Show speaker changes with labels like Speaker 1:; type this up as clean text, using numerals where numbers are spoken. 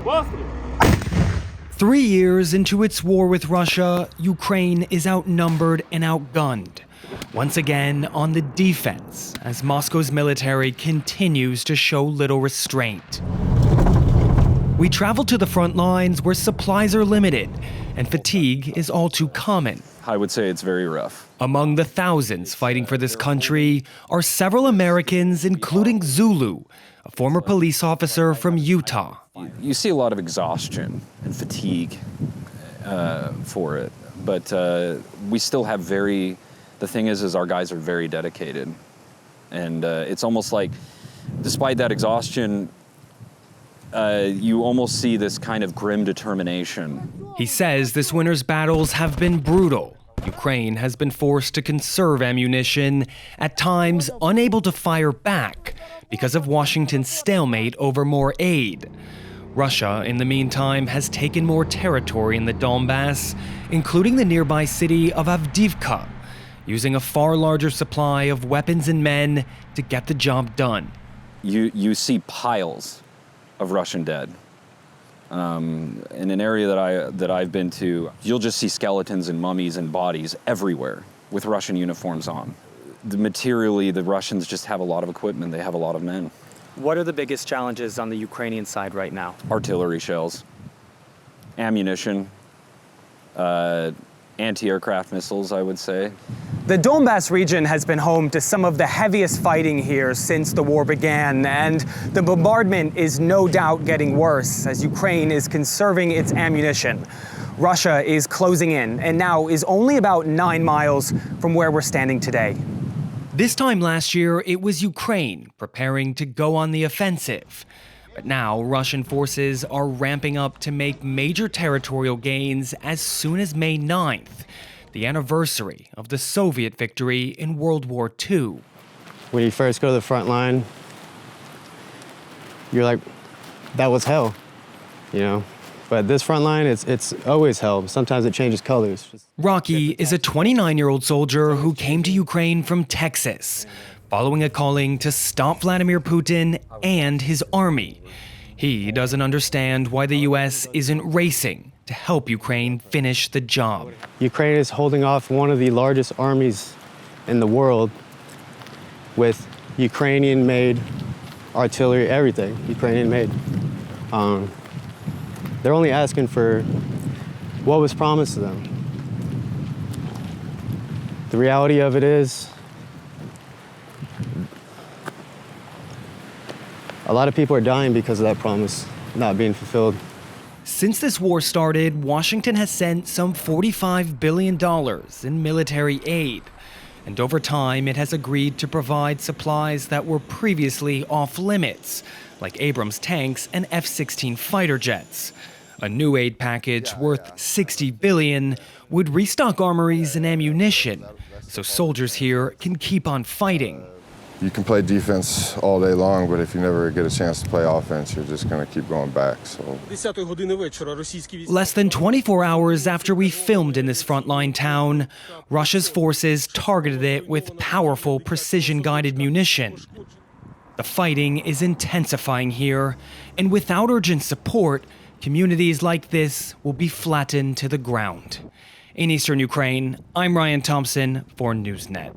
Speaker 1: 3 years into its war with Russia, Ukraine is outnumbered and outgunned. Once again on the defense, as Moscow's military continues to show little restraint. We travel to the front lines where supplies are limited and fatigue is all too common.
Speaker 2: I would say it's very rough.
Speaker 1: Among the thousands fighting for this country are several Americans, including Zulu, a former police officer from Utah.
Speaker 2: You see a lot of exhaustion and fatigue for it, but we still have the thing is our guys are very dedicated. And it's almost like, despite that exhaustion, you almost see this kind of grim determination.
Speaker 1: He says this winter's battles have been brutal. Ukraine has been forced to conserve ammunition, at times unable to fire back because of Washington's stalemate over more aid. Russia, in the meantime, has taken more territory in the Donbass, including the nearby city of Avdiivka, using a far larger supply of weapons and men to get the job done.
Speaker 2: You see piles of Russian dead. In an area that I've been to, you'll just see skeletons and mummies and bodies everywhere with Russian uniforms on. Materially, the Russians just have a lot of equipment. They have a lot of men.
Speaker 3: What are the biggest challenges on the Ukrainian side right now?
Speaker 2: Artillery shells, ammunition, anti-aircraft missiles, I would say.
Speaker 3: The Donbass region has been home to some of the heaviest fighting here since the war began, and the bombardment is no doubt getting worse as Ukraine is conserving its ammunition. Russia is closing in and now is only about 9 miles from where we're standing today.
Speaker 1: This time last year, it was Ukraine preparing to go on the offensive. But now, Russian forces are ramping up to make major territorial gains as soon as May 9th, the anniversary of the Soviet victory in World War II.
Speaker 4: When you first go to the front line, you're like, that was hell, you know? But this front line, it's always hell. Sometimes it changes colors.
Speaker 1: Rocky is a 29-year-old soldier who came to Ukraine from Texas, following a calling to stop Vladimir Putin and his army. He doesn't understand why the U.S. isn't racing to help Ukraine finish the job.
Speaker 4: Ukraine is holding off one of the largest armies in the world with Ukrainian-made artillery, everything Ukrainian-made. They're only asking for what was promised to them. The reality of it is, a lot of people are dying because of that promise not being fulfilled.
Speaker 1: Since this war started, Washington has sent some $45 billion in military aid. And over time, it has agreed to provide supplies that were previously off limits, like Abrams tanks and F-16 fighter jets. A new aid package worth $60 billion would restock armories and ammunition, so soldiers here can keep on fighting.
Speaker 5: You can play defense all day long, but if you never get a chance to play offense, you're just going to keep going back. So.
Speaker 1: Less than 24 hours after we filmed in this frontline town, Russia's forces targeted it with powerful precision-guided munition. The fighting is intensifying here, and without urgent support, communities like this will be flattened to the ground. In eastern Ukraine, I'm Ryan Thompson for Newsnet.